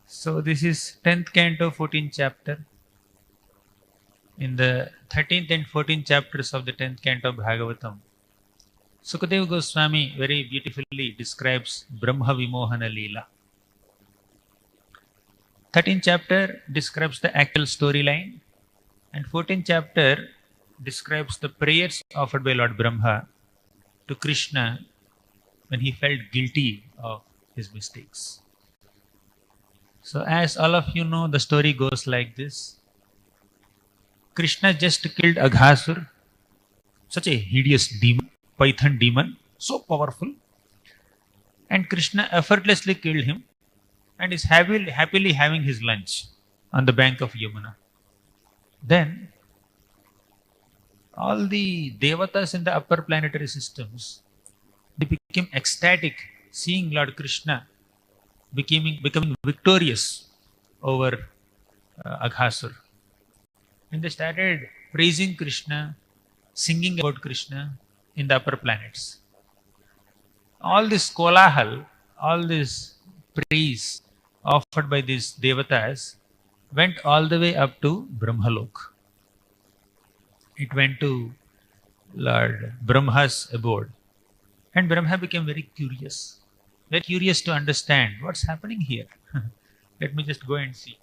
So this is 10th canto, 14th chapter. In the 13th and 14th chapters of the 10th canto of Bhagavatam, Sukadeva Goswami very beautifully describes Brahma Vimohana Leela. 13th chapter describes the actual storyline, and 14th chapter describes the prayers offered by Lord Brahma to Krishna when he felt guilty of his mistakes. So as all of you know, the story goes like this. Krishna just killed Aghasur, such a hideous demon, python demon, so powerful. And Krishna effortlessly killed him and is happily having his lunch on the bank of Yamuna. Then all the devatas in the upper planetary systems, they became ecstatic seeing Lord Krishna becoming victorious over Aghasur. And they started praising Krishna, singing about Krishna in the upper planets. All this kolahal, all this praise offered by these devatas went all the way up to Brahmalok. It went to Lord Brahma's abode. And Brahma became very curious to understand what's happening here. Let me just go and see.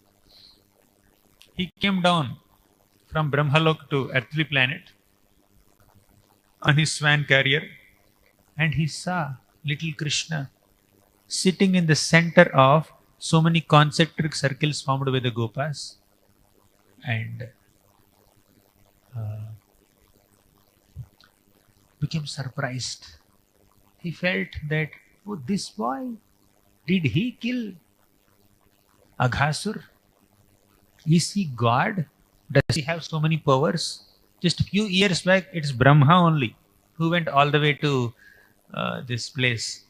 He came down from Brahmalok to earthly planet on his swan carrier, and he saw little Krishna sitting in the center of so many concentric circles formed by the Gopas, and became surprised. He felt that, oh, this boy, did he kill Aghasur? Is he God? Does he have so many powers? Just a few years back, it's Brahma only who went all the way to this place,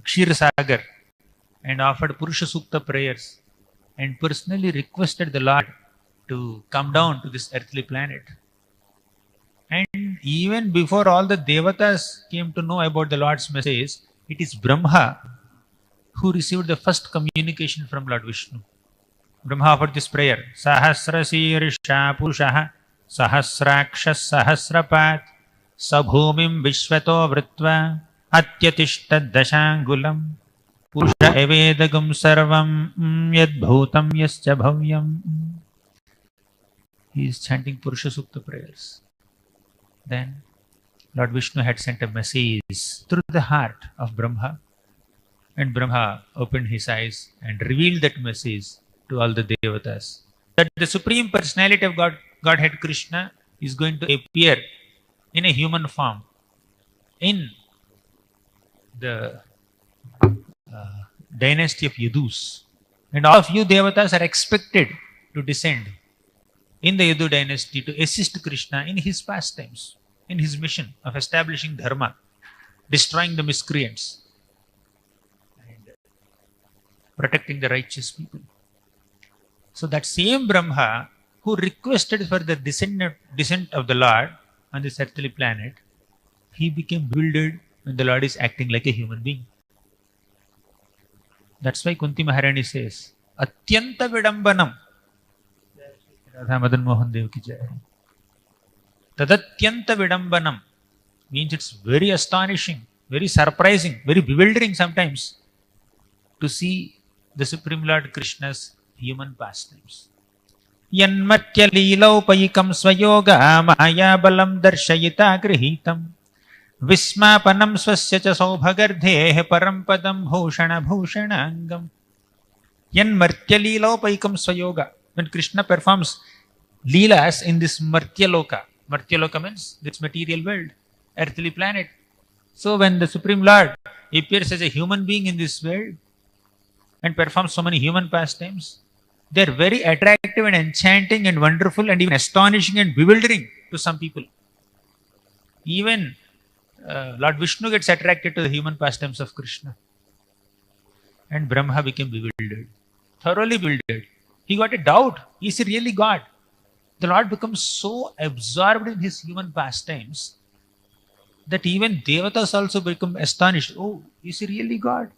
Kshirosagar, and offered Purusha Sukta prayers and personally requested the Lord to come down to this earthly planet. And even before all the devatas came to know about the Lord's message, it is Brahma who received the first communication from Lord Vishnu. Brahma offered this prayer: Sahasra Sirsha Purushaha Sahasrakshas Sahasrapat Sabhumim Vishvato Vritva Atyatishta Dashangulam Purusha Evedagam Sarvam Yadbhutam Yascha Bhavyam. He is chanting Purusha Sukta prayers. Then Lord Vishnu had sent a message through the heart of Brahma, and Brahma opened his eyes and revealed that message to all the devatas, that the Supreme Personality of Godhead Krishna is going to appear in a human form in the dynasty of Yadus. And all of you devatas are expected to descend in the Yadu dynasty to assist Krishna in his pastimes, in his mission of establishing dharma, destroying the miscreants, and protecting the righteous people. So that same Brahma who requested for the descent of the Lord on this earthly planet, he became bewildered when the Lord is acting like a human being. That's why Kunti Maharani says, Atyanta Vidambanam. Radha Madan Mohan Dev ki jai. Tadatyanta Vidambanam means it's very astonishing, very surprising, very bewildering sometimes to see the Supreme Lord Krishna's human pastimes. Yanmatya Leelaupayikam Swayoga Maya Balam Darshayita Grihitam Vismapanam Swasya Cha Saubhagardhe Parampadam Bhushana Bhushanangam. Yanmatya Leelaupayikam Swayoga. When Krishna performs Leelas in this Martyaloka, Martyaloka means this material world, earthly planet. So when the Supreme Lord appears as a human being in this world and performs so many human pastimes, they are very attractive and enchanting and wonderful and even astonishing and bewildering to some people. Even Lord Vishnu gets attracted to the human pastimes of Krishna. And Brahma became bewildered, thoroughly bewildered. He got a doubt. Is he really God? The Lord becomes so absorbed in his human pastimes that even devatas also become astonished. Oh, is he really God?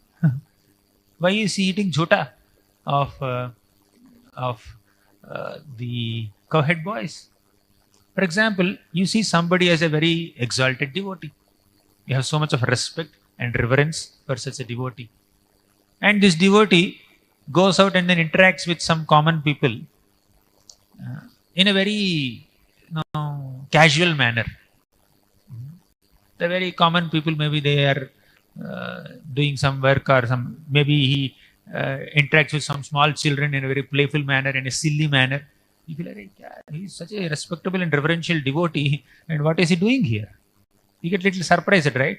Why is he eating jhota? of the cowhead boys. For example, you see somebody as a very exalted devotee. You have so much of respect and reverence for such a devotee. And this devotee goes out and then interacts with some common people in a very casual manner. The very common people, maybe they are doing some work or maybe he interacts with some small children in a very playful manner, in a silly manner. You feel like, yeah, he's such a respectable and reverential devotee, and what is he doing here? You get a little surprised, right?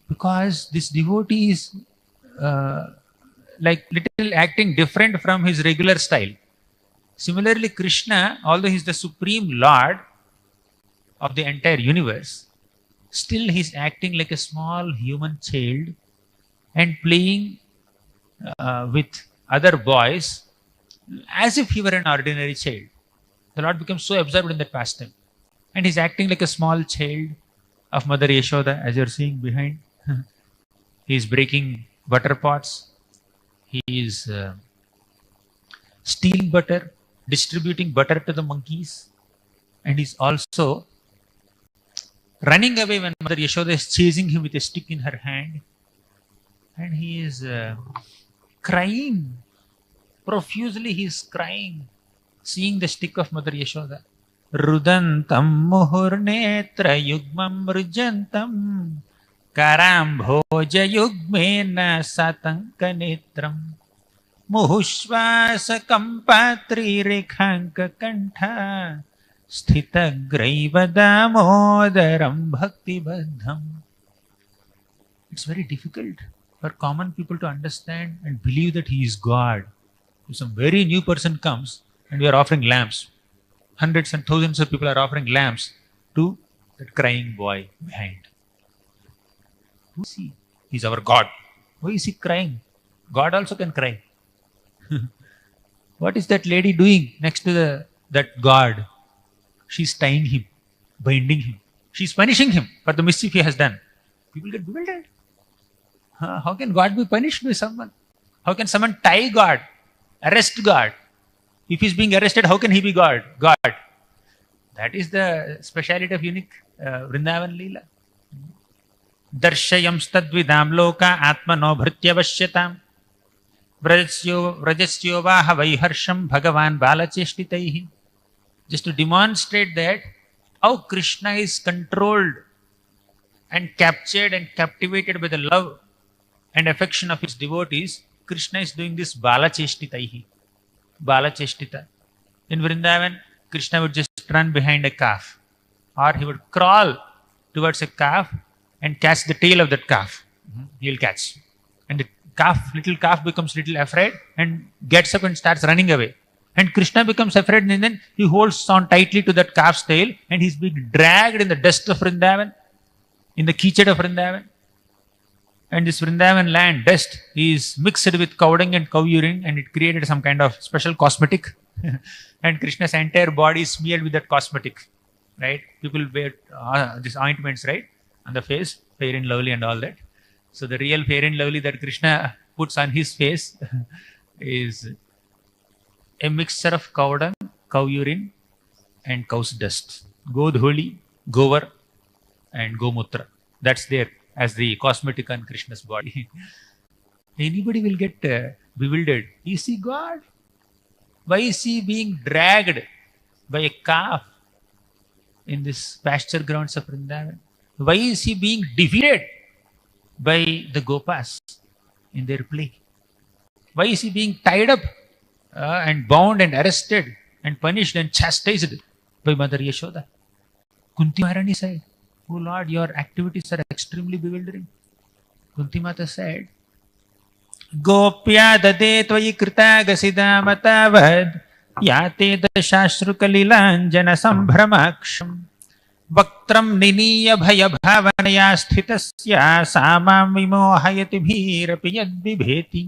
Because this devotee is like little acting different from his regular style. Similarly, Krishna, although he is the supreme Lord of the entire universe, still he is acting like a small human child and playing with other boys as if he were an ordinary child. The Lord becomes so absorbed in that pastime. And he's acting like a small child of Mother Yashoda, as you're seeing behind. He's breaking butter pots. He is stealing butter, distributing butter to the monkeys. And he's also running away when Mother Yashoda is chasing him with a stick in her hand. And he is crying. Profusely he is crying, seeing the stick of Mother Yashoda. Rudantam muhurnetra yugmam rujantam karambhoja yugmena satanka netram muhushvasakam patri rekhanka kantha sthita graiva damodaram bhakti baddham. It's very difficult for common people to understand and believe that he is God. If some very new person comes and we are offering lamps, hundreds and thousands of people are offering lamps to that crying boy behind. Who is he? He's our God. Why is he crying? God also can cry. What is that lady doing next to that God? She's tying him, binding him. She's punishing him for the mischief he has done. People get bewildered. How can God be punished by someone? How can someone tie God? Arrest God. If he's being arrested, how can he be God? God. That is the speciality of unique Vrindavan Leela. Darshayam stadvidam loka atmano bhrityavashyatam vrajasyo vaha vaiharsham bhagavan balacheshtitaihi. Just to demonstrate that how Krishna is controlled and captured and captivated by the love and affection of his devotees, Krishna is doing this balacheshtitaihi. Balacheshtita. In Vrindavan, Krishna would just run behind a calf, or he would crawl towards a calf and catch the tail of that calf. He will catch. And the little calf becomes little afraid and gets up and starts running away. And Krishna becomes afraid and then he holds on tightly to that calf's tail and he's being dragged in the dust of Vrindavan, in the kichad of Vrindavan. And this Vrindavan land, dust, is mixed with cow dung and cow urine, and it created some kind of special cosmetic. And Krishna's entire body is smeared with that cosmetic. Right? People wear these ointments, right? On the face, fair and lovely and all that. So the real fair and lovely that Krishna puts on his face is a mixture of cow dung, cow urine, and cow's dust. Godholi, Govar, and Gomutra. That's there as the cosmetic on Krishna's body. Anybody will get bewildered. Is he God? Why is he being dragged by a calf in this pasture grounds of Vrindavan? Why is he being defeated by the Gopas in their play? Why is he being tied up and bound and arrested and punished and chastised by Mother Yashoda? Kunti Maharani said, "Oh Lord, your activities are extremely bewildering." Kunti Mata said, "Gopya dade tvayi krita gasida matavad yate dashashru kalilanjana sambhramaksham vaktram niniya bhaya bhavanaya sthitasya samam vimohayati bhirapi yad vibheti."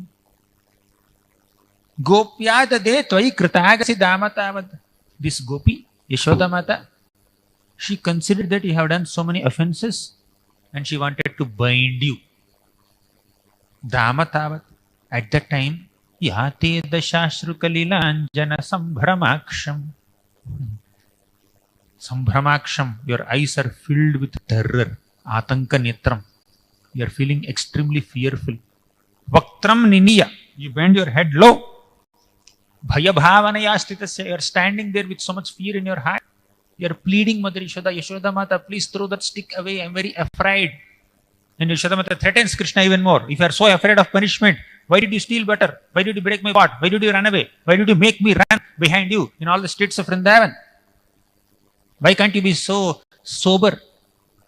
Gopya dade tvayi krita gasida matavad. This Gopi, Yashoda Mata, she considered that you have done so many offenses and she wanted to bind you. Dhamatavat. At that time, Yate Dashashru Kalilanjana Sambhramaksham. Sambhramaksham, your eyes are filled with terror. Atanka Netram. You are feeling extremely fearful. Vaktram Niniya. You bend your head low. Bhaya Bhavanaya Stitasya. You are standing there with so much fear in your heart. You are pleading, Mother Yashoda, Yashoda Mata, please throw that stick away. I am very afraid. And Yashoda Mata threatens Krishna even more. If you are so afraid of punishment, why did you steal butter? Why did you break my pot? Why did you run away? Why did you make me run behind you in all the streets of Vrindavan? Why can't you be so sober?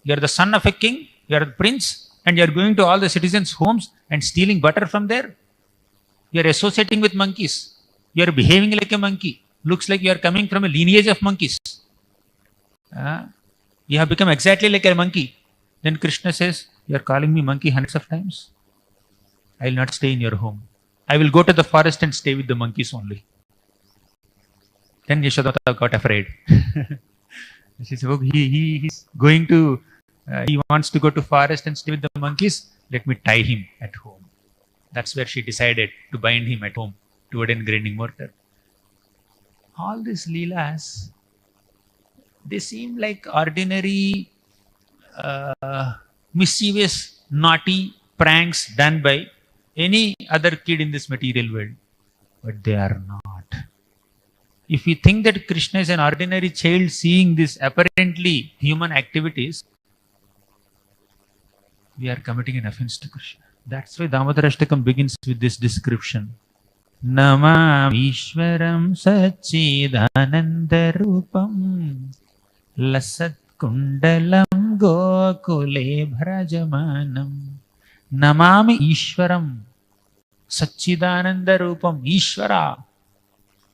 You are the son of a king, you are the prince, and you are going to all the citizens' homes and stealing butter from there. You are associating with monkeys. You are behaving like a monkey. Looks like you are coming from a lineage of monkeys. You have become exactly like a monkey. Then Krishna says, you are calling me monkey hundreds of times. I will not stay in your home. I will go to the forest and stay with the monkeys only. Then Yashoda got afraid. She said, oh, he's going to, he wants to go to forest and stay with the monkeys. Let me tie him at home. That's where she decided to bind him at home to wooden grinding mortar. All these leelas, they seem like ordinary, mischievous, naughty pranks done by any other kid in this material world. But they are not. If we think that Krishna is an ordinary child seeing these apparently human activities, we are committing an offense to Krishna. That's why Damodarashtakam begins with this description. Namam Ishwaram Sachidananda Rupam Lasat Kundalam Gokule Bhrajamanam. Namami Ishwaram Sachidananda Rupam. Ishvara.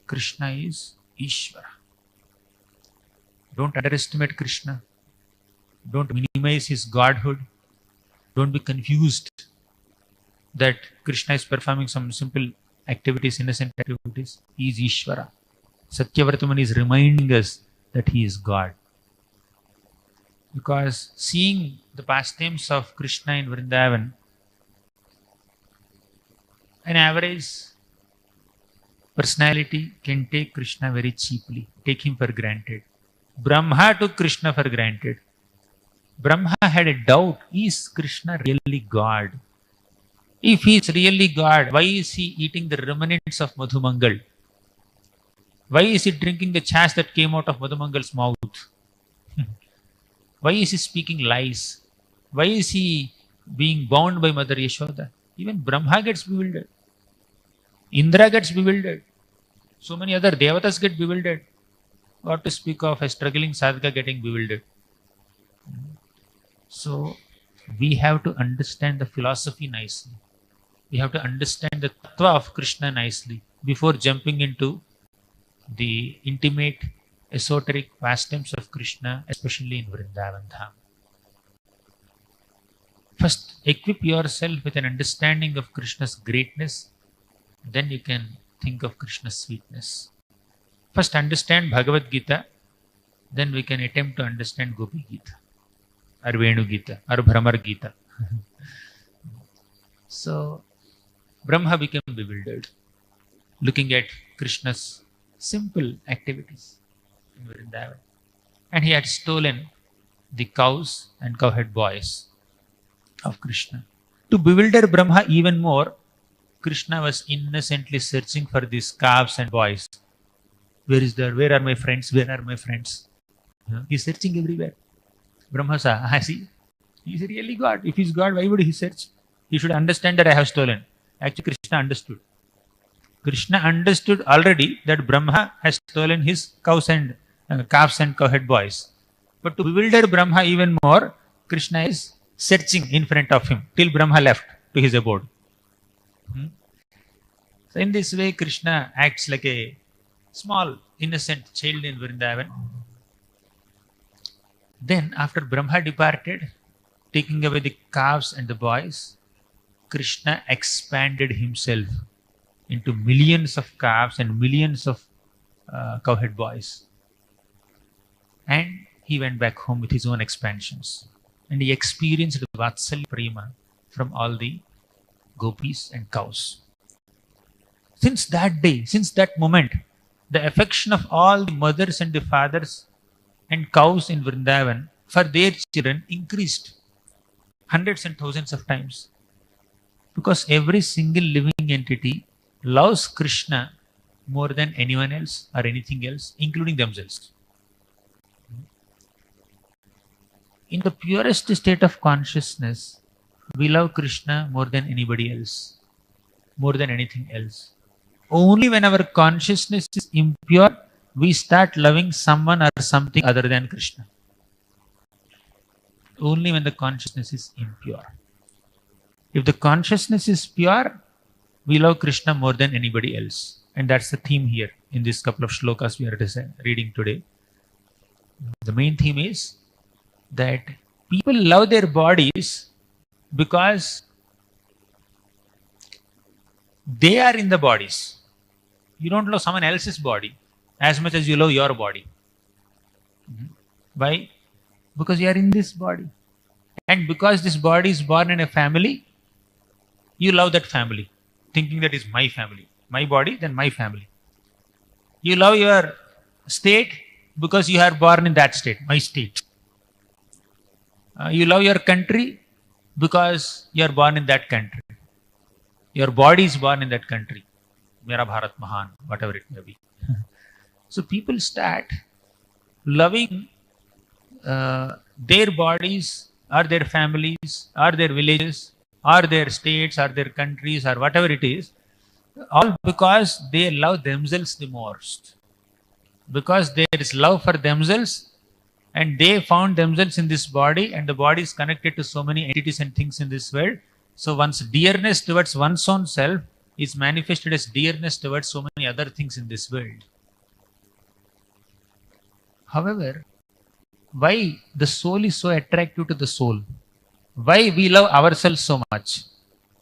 Krishna is Ishvara. Don't underestimate Krishna. Don't minimize his godhood. Don't be confused that Krishna is performing some simple activities, innocent activities. He is Ishvara. Satyavartaman is reminding us that he is God. Because seeing the pastimes of Krishna in Vrindavan, an average personality can take Krishna very cheaply, take him for granted. Brahma took Krishna for granted. Brahma had a doubt, is Krishna really God? If he is really God, why is he eating the remnants of Madhumangal? Why is he drinking the chaff that came out of Madhumangal's mouth? Why is he speaking lies? Why is he being bound by Mother Yashoda? Even Brahma gets bewildered. Indra gets bewildered. So many other devatas get bewildered. What to speak of a struggling sadhaka getting bewildered? So, we have to understand the philosophy nicely. We have to understand the tattva of Krishna nicely before jumping into the intimate, esoteric pastimes of Krishna, especially in Vrindavan Dham. First, equip yourself with an understanding of Krishna's greatness, then you can think of Krishna's sweetness. First, understand Bhagavad Gita, then we can attempt to understand Gopi Gita, or Venu Gita, or Bhramar Gita. So, Brahma became bewildered, looking at Krishna's simple activities in Vrindavan. And he had stolen the cows and cowherd boys of Krishna. To bewilder Brahma even more, Krishna was innocently searching for these calves and boys. Where are my friends? Where are my friends? He's searching everywhere. Brahma saw, see, he's really God. If he's God, why would he search? He should understand that I have stolen. Actually, Krishna understood. Krishna understood already that Brahma has stolen his cows and calves and cowherd boys. But to bewilder Brahma even more, Krishna is searching in front of him till Brahma left to his abode. So in this way, Krishna acts like a small, innocent child in Vrindavan. Then, after Brahma departed, taking away the calves and the boys, Krishna expanded himself into millions of calves and millions of cowherd boys. And he went back home with his own expansions. And he experienced the Vatsalya Prema from all the gopis and cows. Since that day, since that moment, the affection of all the mothers and the fathers and cows in Vrindavan for their children increased hundreds and thousands of times. Because every single living entity loves Krishna more than anyone else or anything else, including themselves. In the purest state of consciousness, we love Krishna more than anybody else, more than anything else. Only when our consciousness is impure, we start loving someone or something other than Krishna. Only when the consciousness is impure. If the consciousness is pure, we love Krishna more than anybody else. And that's the theme here in this couple of shlokas we are reading today. The main theme is that people love their bodies because they are in the bodies. You don't love someone else's body as much as you love your body. Why? Because you are in this body. And because this body is born in a family, you love that family, thinking that is my family. My body, then my family. You love your state because you are born in that state, my state. You love your country because you are born in that country. Your body is born in that country. Mera Bharat Mahan, whatever it may be. So people start loving their bodies or their families or their villages or their states or their countries or whatever it is, all because they love themselves the most. Because there is love for themselves and they found themselves in this body, and the body is connected to so many entities and things in this world. So one's dearness towards one's own self is manifested as dearness towards so many other things in this world. However, why the soul is so attractive to the soul? Why we love ourselves so much?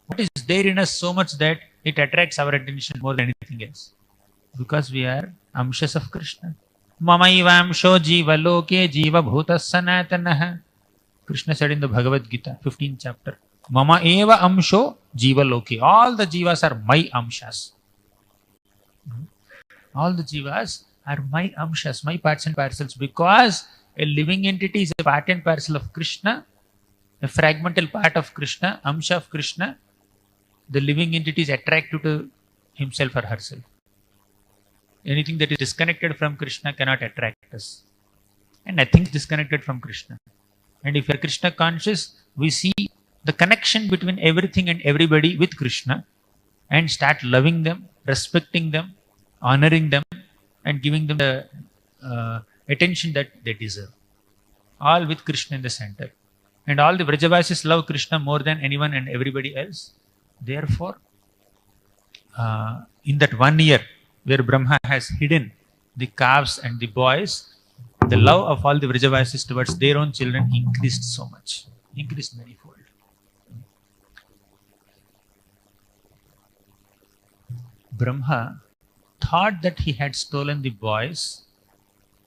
What is there in us so much that it attracts our attention more than anything else? Because we are amshas of Krishna. Mama ivamsho jiva loke jiva bhuta sanatanaha. Krishna said in the Bhagavad Gita, 15th chapter. Mama eva amsho jiva loke. All the jivas are my amshas. All the jivas are my amshas, my parts and parcels, because a living entity is a part and parcel of Krishna, a fragmental part of Krishna, amsha of Krishna. The living entity is attracted to himself or herself. Anything that is disconnected from Krishna cannot attract us. And nothing is disconnected from Krishna. And if we are Krishna conscious, we see the connection between everything and everybody with Krishna and start loving them, respecting them, honoring them, and giving them the attention that they deserve. All with Krishna in the center. And all the Vrajavasis love Krishna more than anyone and everybody else. Therefore, in that 1 year where Brahma has hidden the calves and the boys, the love of all the Vrajavasis towards their own children increased so much, increased manifold. Brahma thought that he had stolen the boys,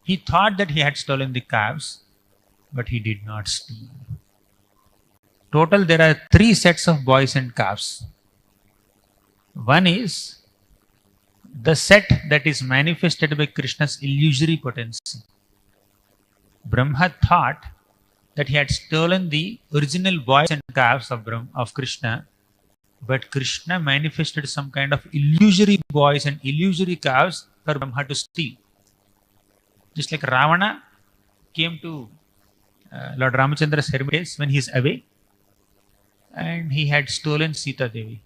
he thought that he had stolen the calves, but he did not steal. Total, there are 3 sets of boys and calves. One is the set that is manifested by Krishna's illusory potency. Brahma thought that he had stolen the original boys and calves of Krishna, but Krishna manifested some kind of illusory boys and illusory calves for Brahma to steal. Just like Ravana came to Lord Ramachandra's hermitage when he is away, and he had stolen Sita Devi.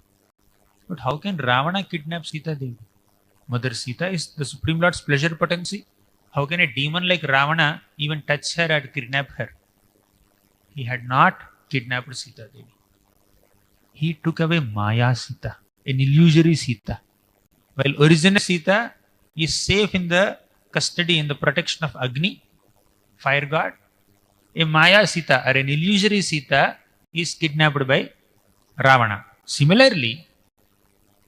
But how can Ravana kidnap Sita Devi? Mother Sita is the Supreme Lord's pleasure potency. How can a demon like Ravana even touch her or kidnap her? He had not kidnapped Sita Devi. He took away Maya Sita, an illusory Sita. While original Sita is safe in the custody and the protection of Agni, fire god, a Maya Sita or an illusory Sita is kidnapped by Ravana. Similarly,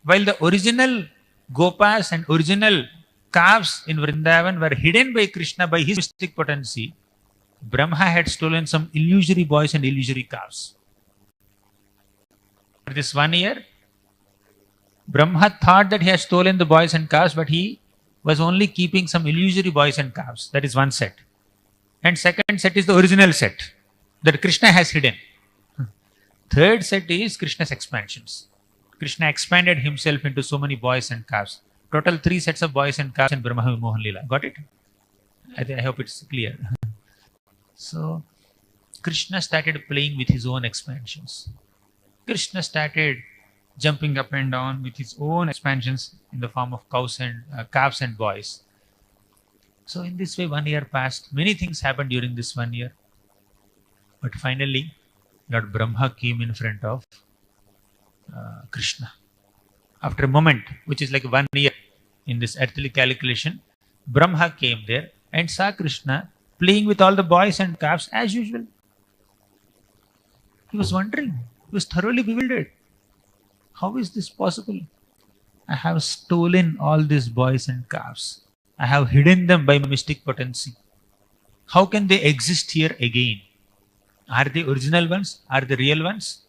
while the original Gopas and original calves in Vrindavan were hidden by Krishna by his mystic potency, Brahma had stolen some illusory boys and illusory calves. For this 1 year, Brahma thought that he had stolen the boys and calves, but he was only keeping some illusory boys and calves. That is one set. And second set is the original set that Krishna has hidden. Third set is Krishna's expansions. Krishna expanded himself into so many boys and calves. Total 3 sets of boys and calves in Brahma Vimohan Leela. Got it? I hope it's clear. So, Krishna started playing with his own expansions. Krishna started jumping up and down with his own expansions in the form of calves and boys. So in this way, 1 year passed. Many things happened during this 1 year. But finally, Lord Brahma came in front of Krishna. After a moment, which is like 1 year in this earthly calculation, Brahma came there and saw Krishna playing with all the boys and calves as usual. He was wondering, he was thoroughly bewildered. How is this possible? I have stolen all these boys and calves. I have hidden them by mystic potency. How can they exist here again? Are they original ones? Are they real ones?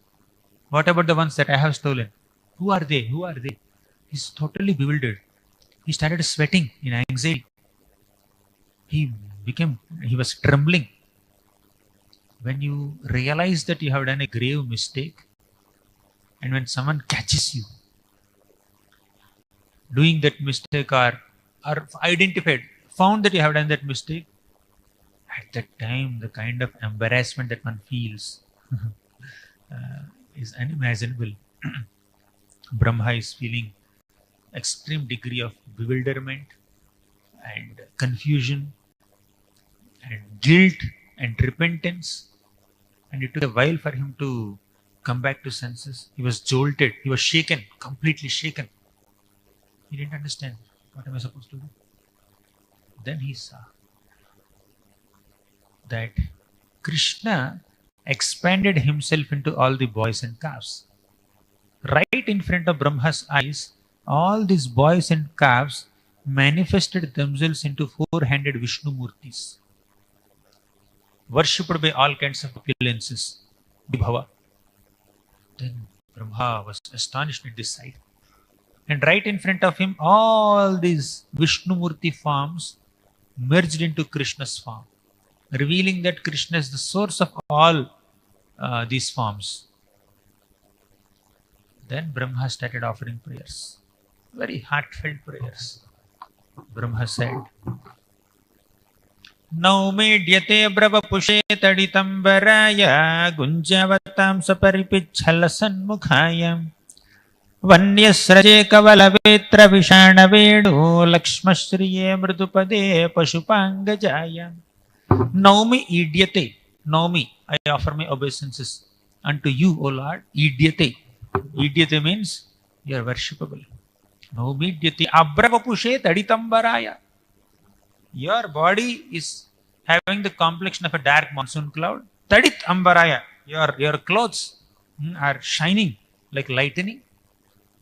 What about the ones that I have stolen? Who are they? Who are they? He's totally bewildered. He started sweating in anxiety. He was trembling. When you realize that you have done a grave mistake, and when someone catches you doing that mistake or found that you have done that mistake, at that time the kind of embarrassment that one feels is unimaginable. Brahma is feeling extreme degree of bewilderment and confusion and guilt and repentance, and it took a while for him to come back to senses. He was jolted, he was shaken, completely shaken. He didn't understand, what am I supposed to do? Then he saw that Krishna expanded himself into all the boys and calves. Right in front of Brahma's eyes, all these boys and calves manifested themselves into 4-handed Vishnu Murtis, worshipped by all kinds of opulences, Vibhava. Then Brahma was astonished at this sight. And right in front of him, all these Vishnu Murti forms merged into Krishna's form, revealing that Krishna is the source of all these forms. Then Brahma started offering prayers, very heartfelt prayers. Brahma said, Naumedyate brava pushe taditambaraya gunjavatam saparipichhala sanmukhaya vanyasraje kavalavetra vishana vedu lakshmashriye mridupade pashupangajaya. Naumi idyate. Naumi, I offer my obeisances unto you, O Lord. Idyate. Idyate means you are worshipable. Naumi idyate abrava pushe taditambaraya. Your body is having the complexion of a dark monsoon cloud. Tadit ambaraya. Your clothes are shining like lightning.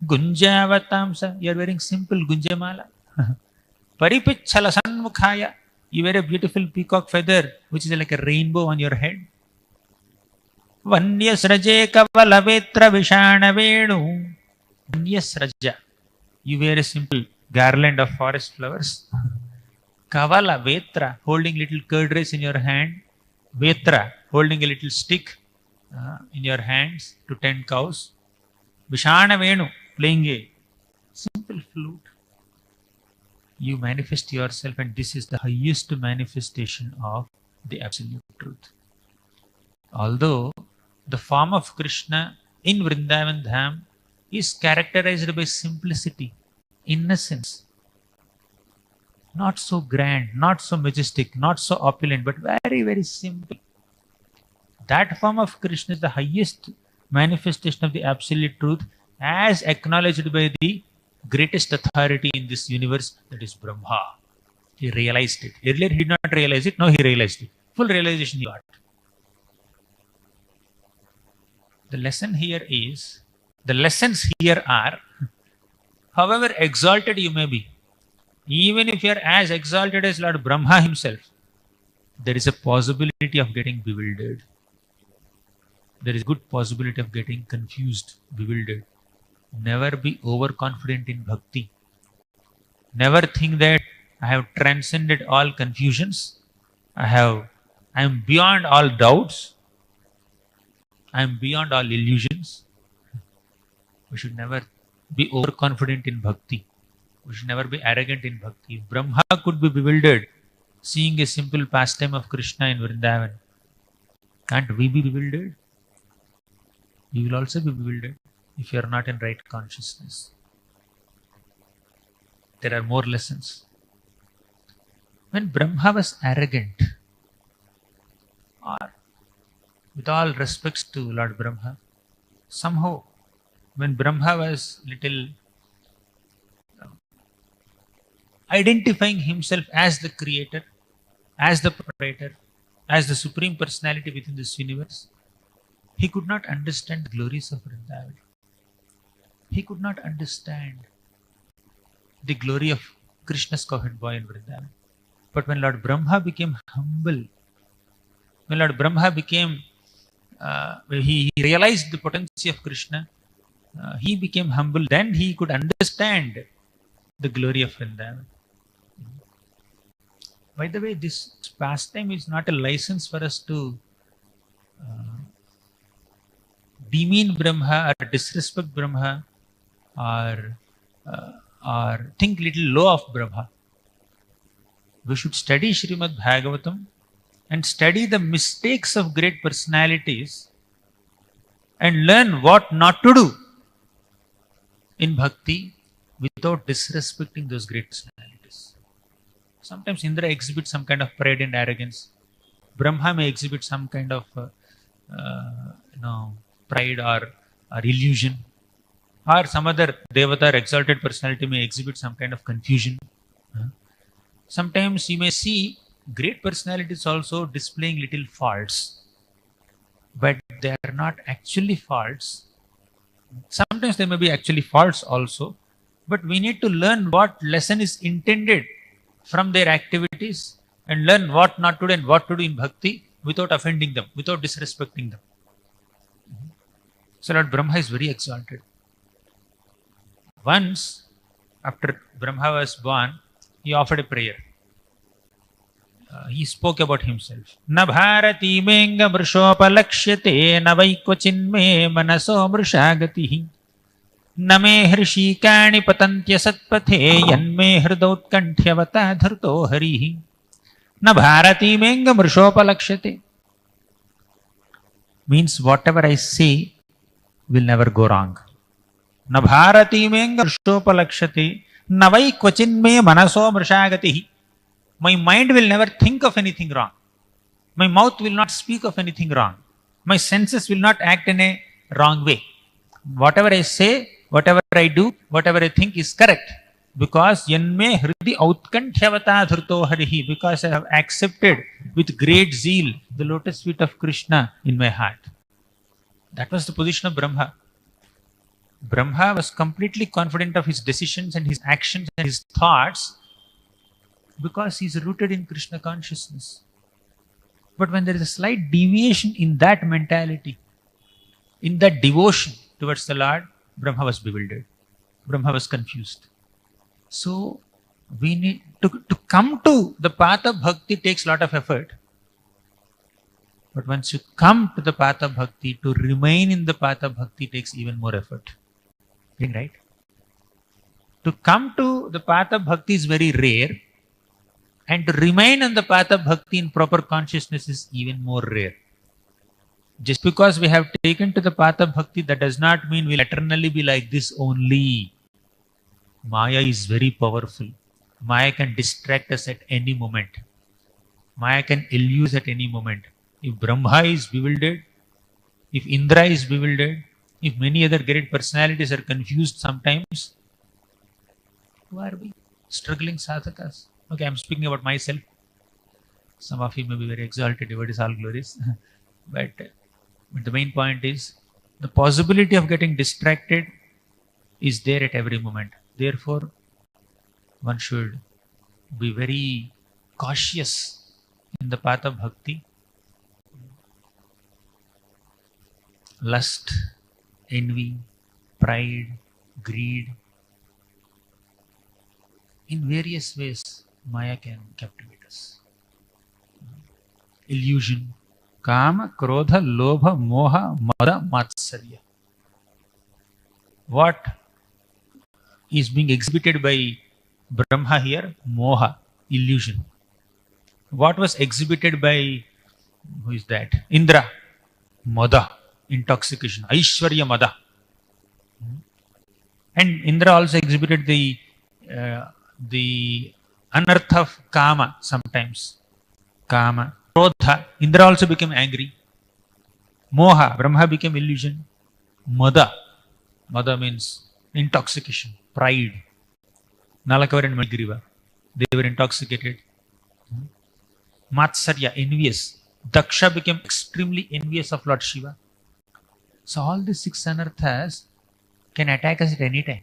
Gunjavatamsa. You are wearing simple gunjamala. Paripichala sanmukhaya. You wear a beautiful peacock feather, which is like a rainbow on your head. Vanyasraje kavalavetra vishana venu. Vanyasraja. You wear a simple garland of forest flowers. Kavala, Vetra, holding little curd rice in your hand. Vetra, holding a little stick in your hands to tend cows. Vishana Venu, playing a simple flute. You manifest yourself, and this is the highest manifestation of the absolute truth. Although the form of Krishna in Vrindavan Dham is characterized by simplicity, innocence, not so grand, not so majestic, not so opulent, but very, very simple. That form of Krishna is the highest manifestation of the absolute truth, as acknowledged by the greatest authority in this universe, that is Brahma. He realized it. Earlier he did not realize it, now he realized it. Full realization he got. The lesson here is, the lessons here are, however exalted you may be, even if you are as exalted as Lord Brahma himself, there is a possibility of getting bewildered. There is good possibility of getting confused, bewildered. Never be overconfident in bhakti. Never think that I have transcended all confusions. I am beyond all doubts. I am beyond all illusions. We should never be overconfident in bhakti. We should never be arrogant in bhakti. If Brahma could be bewildered seeing a simple pastime of Krishna in Vrindavan, can't we be bewildered? We will also be bewildered if you are not in right consciousness. There are more lessons. When Brahma was arrogant, or with all respects to Lord Brahma, somehow when Brahma was little identifying himself as the creator, as the proprietor, as the supreme personality within this universe, he could not understand the glories of Vrindavan. He could not understand the glory of Krishna's cowherd boy in Vrindavan. But when Lord Brahma became humble, when Lord Brahma became, he realized the potency of Krishna, he became humble, then he could understand the glory of Vrindavan. By the way, this pastime is not a license for us to demean Brahma or disrespect Brahma or think little low of Brahma. We should study Srimad Bhagavatam and study the mistakes of great personalities and learn what not to do in bhakti without disrespecting those great personalities. Sometimes Indra exhibits some kind of pride and arrogance. Brahma may exhibit some kind of pride or illusion. Or some other devata or exalted personality may exhibit some kind of confusion. Sometimes you may see great personalities also displaying little faults, but they are not actually faults. Sometimes they may be actually faults also, but we need to learn what lesson is intended from their activities and learn what not to do and what to do in bhakti without offending them, without disrespecting them. So Lord Brahma is very exalted. Once, after Brahma was born, he offered a prayer. He spoke about himself. Na bharati menga mrishopalaksyate na vaikvachinme manaso mrishagatihi na me hrishikani patantya satpathe yanme hridautkantyavata dharto harihi na bharati menga mrishopalaksyate means whatever I say will never go wrong. Na bharati menga mrishopalaksyate na vaikvachinme manaso mrishagatihi. My mind will never think of anything wrong. My mouth will not speak of anything wrong. My senses will not act in a wrong way. Whatever I say, whatever I do, whatever I think is correct. Because yanme hridi outkantyavata dhrto harihi. Because I have accepted with great zeal the lotus feet of Krishna in my heart. That was the position of Brahma. Brahma was completely confident of his decisions and his actions and his thoughts, because he is rooted in Krishna consciousness. But when there is a slight deviation in that mentality, in that devotion towards the Lord, Brahma was bewildered. Brahma was confused. So we need to come to the path of bhakti takes a lot of effort. But once you come to the path of bhakti, to remain in the path of bhakti takes even more effort. Right? To come to the path of bhakti is very rare. And to remain on the path of bhakti in proper consciousness is even more rare. Just because we have taken to the path of bhakti, that does not mean we'll eternally be like this only. Maya is very powerful. Maya can distract us at any moment. Maya can elude us at any moment. If Brahma is bewildered, if Indra is bewildered, if many other great personalities are confused sometimes, who are we? Struggling sadhakas. Okay, I'm speaking about myself. Some of you may be very exalted, devotees, all glories. but the main point is, the possibility of getting distracted is there at every moment. Therefore, one should be very cautious in the path of bhakti. Lust, envy, pride, greed. In various ways, Maya can captivate us. Illusion. Kama, Krodha, Lobha, Moha, Mada, Matsarya. What is being exhibited by Brahma here? Moha, illusion. What was exhibited by, who is that? Indra, Mada, intoxication, Aishwarya Mada. And Indra also exhibited the unearth of Kama sometimes. Kama. Krodha, Indra also became angry. Moha, Brahma became illusion. Mada, Mada means intoxication, pride. Nalakavar and Magriva, they were intoxicated. Matsarya, envious. Daksha became extremely envious of Lord Shiva. So all these 6 anarthas can attack us at any time.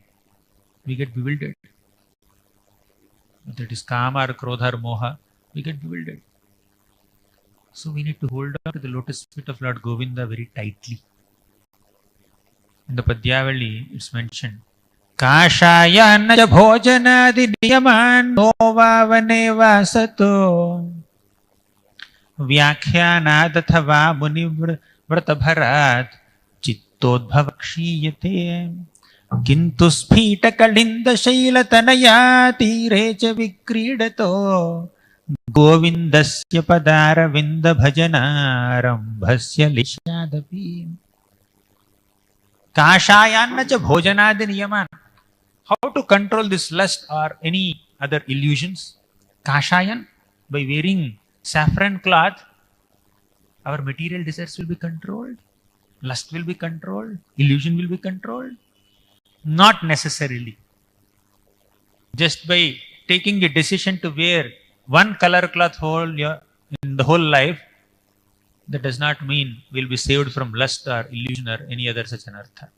We get bewildered. Whether it is Kama or Krodha or Moha, we get bewildered. So we need to hold on to the lotus feet of Lord Govinda very tightly. In the Padyavali, it's mentioned, Kashayana bhojanadi niyaman novavane vasato Vyakhyanadatava munivrata chittodbhavakshiyate Kintu sphitakalinda shailatanaya tire cha vikridato Govindasya padaravinda bhajanarambhasya lishadapi. Kashayanna cha bhojanadi niyaman. How to control this lust or any other illusions? Kashayan, by wearing saffron cloth, our material desires will be controlled. Lust will be controlled. Illusion will be controlled. Not necessarily. Just by taking a decision to wear one color cloth in the whole life, that does not mean we'll be saved from lust or illusion or any other such anartha.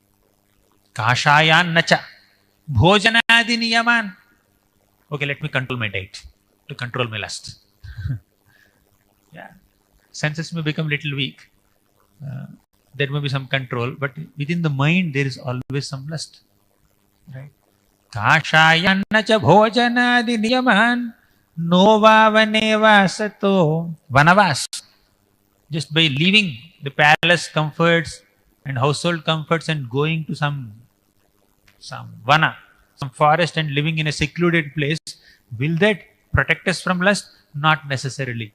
Kashayan nacha. Bhojanadi niyaman. Okay, let me control my diet to control my lust. Yeah. Senses may become little weak. There may be some control, but within the mind there is always some lust. Right? Kashayan nacha bhojanadi niyaman. Novavane vasato. Vanavas. Just by leaving the palace comforts and household comforts and going to some vana, some forest and living in a secluded place, will that protect us from lust? Not necessarily.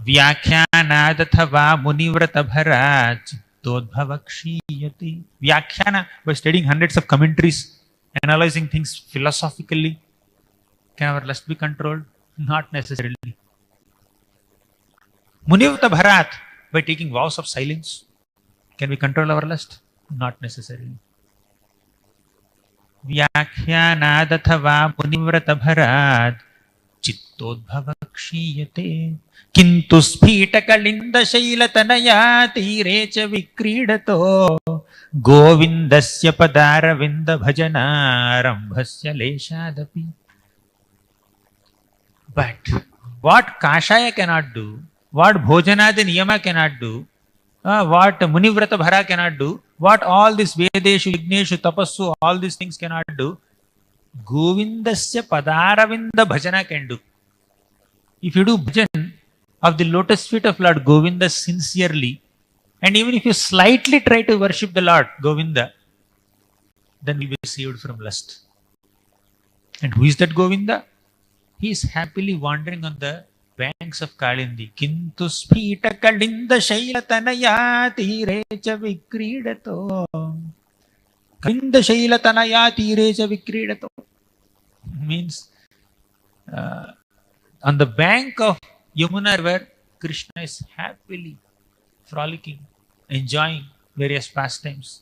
Vyakhyanadatava munivrata bharaj todbhavakshiyati. Vyakhyana, by studying hundreds of commentaries, analyzing things philosophically, can our lust be controlled? Not necessarily. Munivrata bharat, by taking vows of silence, can we control our lust? Not necessarily. Vyakhyanadatava munivrata bharat chittodbhavakshiyate kintu sphitakalinda shailatanaya tirecha vikridato govindasya padaravinda bhajanarambhasya leshadapi. But what Kashaya cannot do, what Bhojanadi Niyama cannot do, what Munivrata Bhara cannot do, what all this Vedeshu, Yigneshu, Tapassu, all these things cannot do, Govindasya Padaravinda Bhajana can do. If you do bhajan of the lotus feet of Lord Govinda sincerely, and even if you slightly try to worship the Lord Govinda, then you will be saved from lust. And who is that Govinda? He is happily wandering on the banks of Kalindi. Kintu spita kalinda shailatanaya tirecha vikridato. Kalinda shailatanaya tirecha vikridato. Means on the bank of Yamuna river, Krishna is happily frolicking, enjoying various pastimes.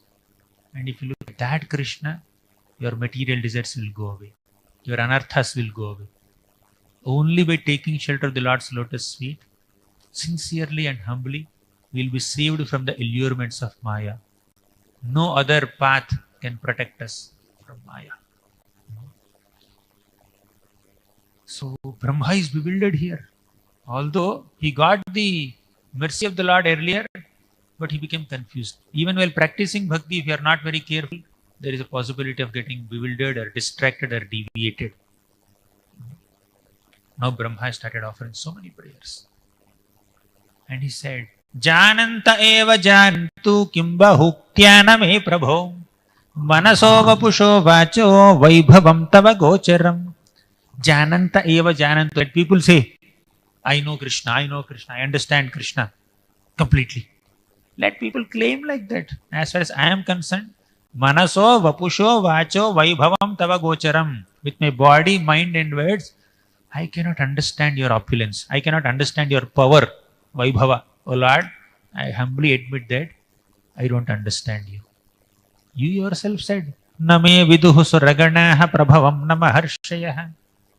And if you look at that Krishna, your material desires will go away. Your anarthas will go away. Only by taking shelter of the Lord's lotus feet, sincerely and humbly, we will be saved from the allurements of Maya. No other path can protect us from Maya. So Brahma is bewildered here. Although he got the mercy of the Lord earlier, But he became confused. Even while practicing bhakti, if you are not very careful, there is a possibility of getting bewildered or distracted or deviated. Now Brahma started offering so many prayers. And he said, Jananta eva jantu kimba huktya me prabho manaso vapusho vacho vaibhavam tava gocharam. Jananta eva janantu. Let people say, I know Krishna, I understand Krishna completely. Let people claim like that. As far as I am concerned, manaso vapusho vacho vaibhavam tava gocharam. With my body, mind and words, I cannot understand your opulence. I cannot understand your power, vaibhava. Oh Lord, I humbly admit that I don't understand you. You yourself said, Name viduhu suraganaha prabhavam namaharshayah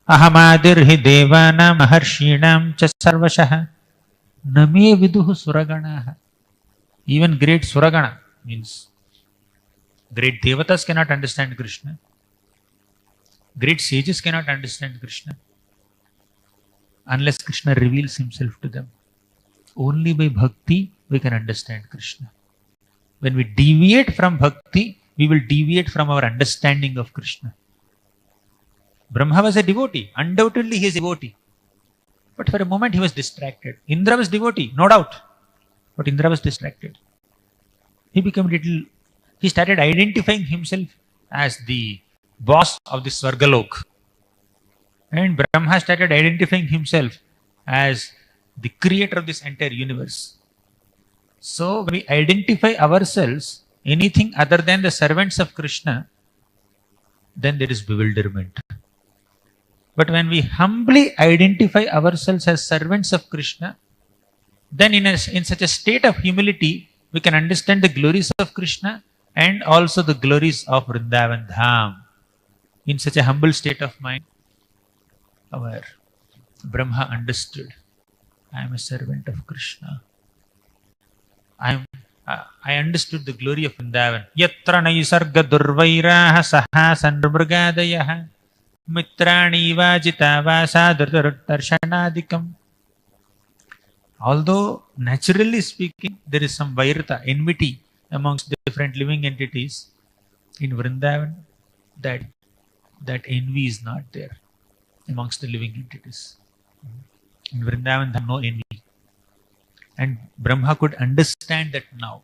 ahamadirhi devanam maharshinam cha sarvashah. Name viduhu suraganaha. Even great suragana means great devatas cannot understand Krishna. Great sages cannot understand Krishna unless Krishna reveals himself to them. Only by bhakti we can understand Krishna. When we deviate from bhakti, we will deviate from our understanding of Krishna. Brahma was a devotee. Undoubtedly he is a devotee. But for a moment he was distracted. Indra was devotee, no doubt. But Indra was distracted. He started identifying himself as the boss of the Swargalok. And Brahma started identifying himself as the creator of this entire universe. So when we identify ourselves anything other than the servants of Krishna, then there is bewilderment. But when we humbly identify ourselves as servants of Krishna, then in such a state of humility, we can understand the glories of Krishna and also the glories of Vrindavan Dham. In such a humble state of mind, our Brahma understood, I am a servant of Krishna. I understood the glory of Vrindavan. Yatra naisarga durvairaha saha sandrmrgadayah mitrani vajita vasa darshanadikam. Although naturally speaking there is some vairata, enmity amongst different living entities, in Vrindavan that envy is not there amongst the living entities. In Vrindavan there is no envy. And Brahma could understand that now.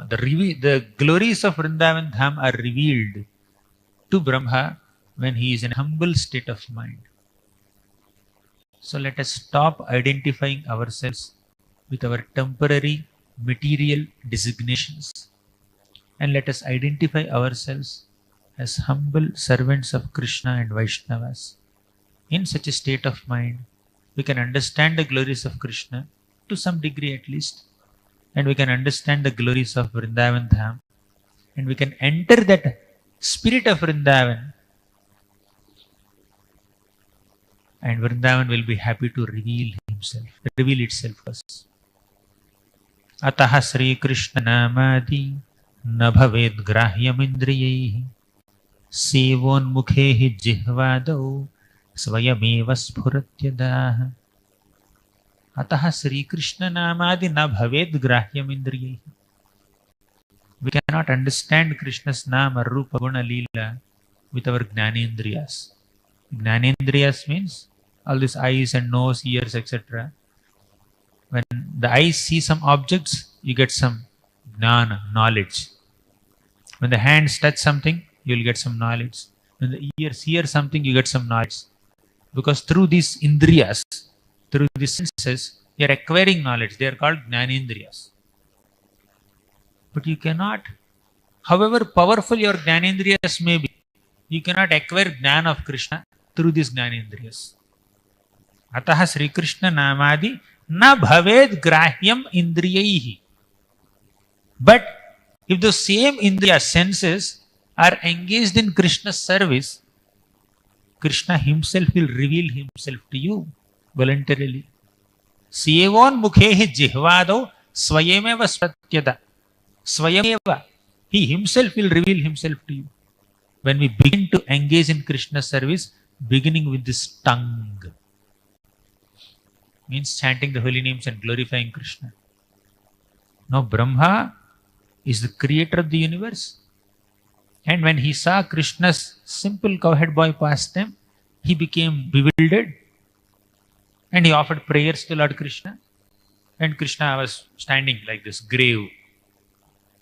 The glories of Vrindavan Dham are revealed to Brahma when he is in a humble state of mind. So let us stop identifying ourselves with our temporary material designations and let us identify ourselves as humble servants of Krishna and Vaishnavas. In such a state of mind, we can understand the glories of Krishna to some degree at least, and we can understand the glories of Vrindavan Dham, and we can enter that spirit of Vrindavan, and Vrindavan will be happy to reveal itself to us. Ataha Sri Krishna Namadi na bhaved grahyam indriyaihi sevonmukhehi jihvadau swayameva sphuratyadah. Ataha Sri Krishna Namadi na bhaved grahyam indriyaihi. We cannot understand Krishna's nama, rupa, guna, leela with our jnanendriyas. Jnanendriyas means all these eyes and nose, ears, etc. When the eyes see some objects, you get some jnana, knowledge. When the hands touch something, you will get some knowledge. When the ears hear something, you get some knowledge. Because through these indriyas, through these senses, you are acquiring knowledge. They are called jnanendriyas. But you cannot, however powerful your jnanendriyas may be, you cannot acquire jnana of Krishna through these jnanendriyas. Ataha Sri Krishna Namadi na bhaved grahyam indriyaihi. But if the same indriya senses are engaged in Krishna's service, Krishna himself will reveal himself to you voluntarily. Sevon mukhehi jihvado swayameva spratyada. Swayameva. He himself will reveal himself to you. When we begin to engage in Krishna's service, beginning with this tongue, means chanting the holy names and glorifying Krishna. Now Brahma is the creator of the universe. And when he saw Krishna's simple cowherd boy pastime, he became bewildered and he offered prayers to Lord Krishna. And Krishna was standing like this, grave.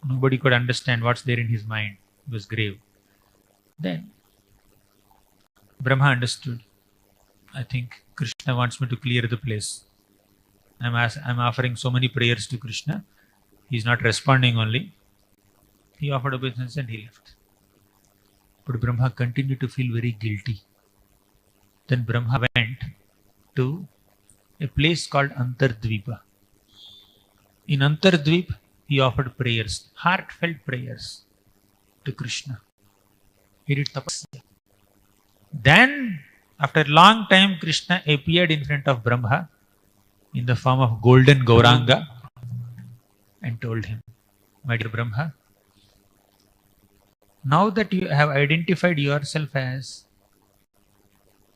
Nobody could understand what's there in his mind. He was grave. Then Brahma understood. I think Krishna wants me to clear the place. I'm offering so many prayers to Krishna. He's not responding only. He offered obeisance and he left. But Brahma continued to feel very guilty. Then Brahma went to a place called Antardvipa. In Antardvip, he offered prayers, heartfelt prayers to Krishna. He did tapasya. Then, after a long time, Krishna appeared in front of Brahma in the form of golden Gauranga and told him, "My dear Brahma, now that you have identified yourself as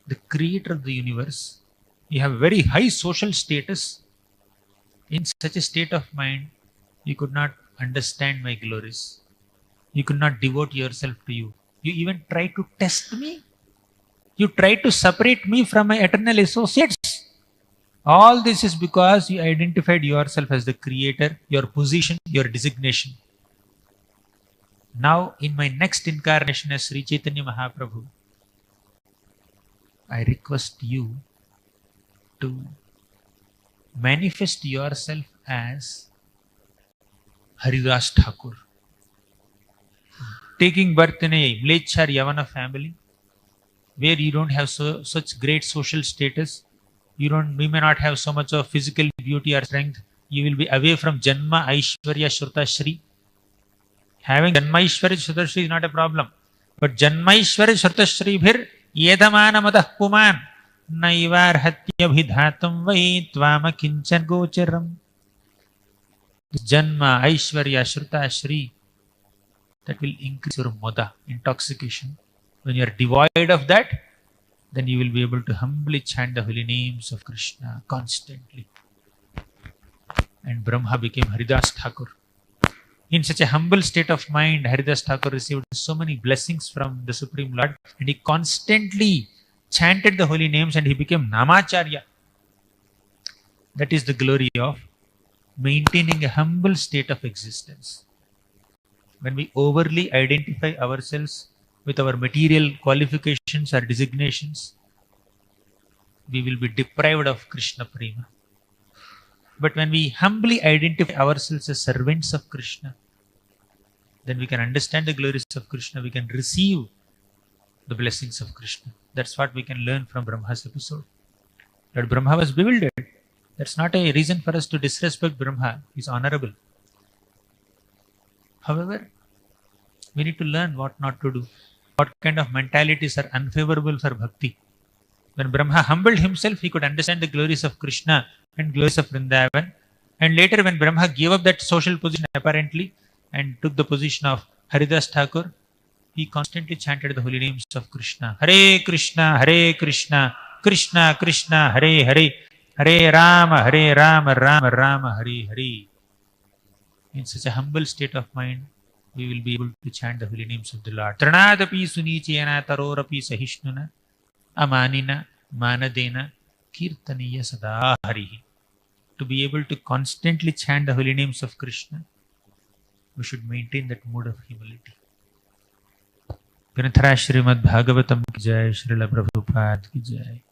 the creator of the universe, you have very high social status. In such a state of mind, you could not understand my glories. You could not devote yourself to you. You even tried to test me. You tried to separate me from my eternal associates. All this is because you identified yourself as the creator, your position, your designation. Now, in my next incarnation as Sri Chaitanya Mahaprabhu, I request you to manifest yourself as Haridas Thakur, taking birth in a Mlechar Yavana family, where you don't have such great social status, you may not have so much of physical beauty or strength, you will be away from Janma, Aishwarya, Shruta, Shri. Having Janma, Aishwarya, Shruta, Shri is not a problem. But Janma, Aishwarya, Shruta, Shri bhir yedamana madah puman naivar hatya bhidhatam vai tvama kinchan gocharam. Janma, Aishwarya, Shruta, Shri, that will increase your mada, intoxication. When you are devoid of that, then you will be able to humbly chant the holy names of Krishna constantly. And Brahma became Haridas Thakur. In such a humble state of mind, Haridas Thakur received so many blessings from the Supreme Lord, and he constantly chanted the holy names and he became Namacharya. That is the glory of maintaining a humble state of existence. When we overly identify ourselves with our material qualifications or designations, we will be deprived of Krishna Prema. But when we humbly identify ourselves as servants of Krishna, then we can understand the glories of Krishna, we can receive the blessings of Krishna. That's what we can learn from Brahma's episode. That Brahma was bewildered. That's not a reason for us to disrespect Brahma. He's honorable. However, we need to learn what not to do. What kind of mentalities are unfavorable for bhakti. When Brahma humbled himself, he could understand the glories of Krishna and glories of Vrindavan. And later when Brahma gave up that social position apparently and took the position of Haridas Thakur, he constantly chanted the holy names of Krishna. Hare Krishna, Krishna Krishna, Hare Hare, Hare Rama, Rama Rama, Hare Hare. In such a humble state of mind, we will be able to chant the holy names of the Lord. Tranadapi sunichena tarorapi sahishnuna amanina manadena kirtaniya sadaharihi. To be able to constantly chant the holy names of Krishna, we should maintain that mood of humility. Granthara Srimad Bhagavatam ki jai, Srila Prabhupada ki jai.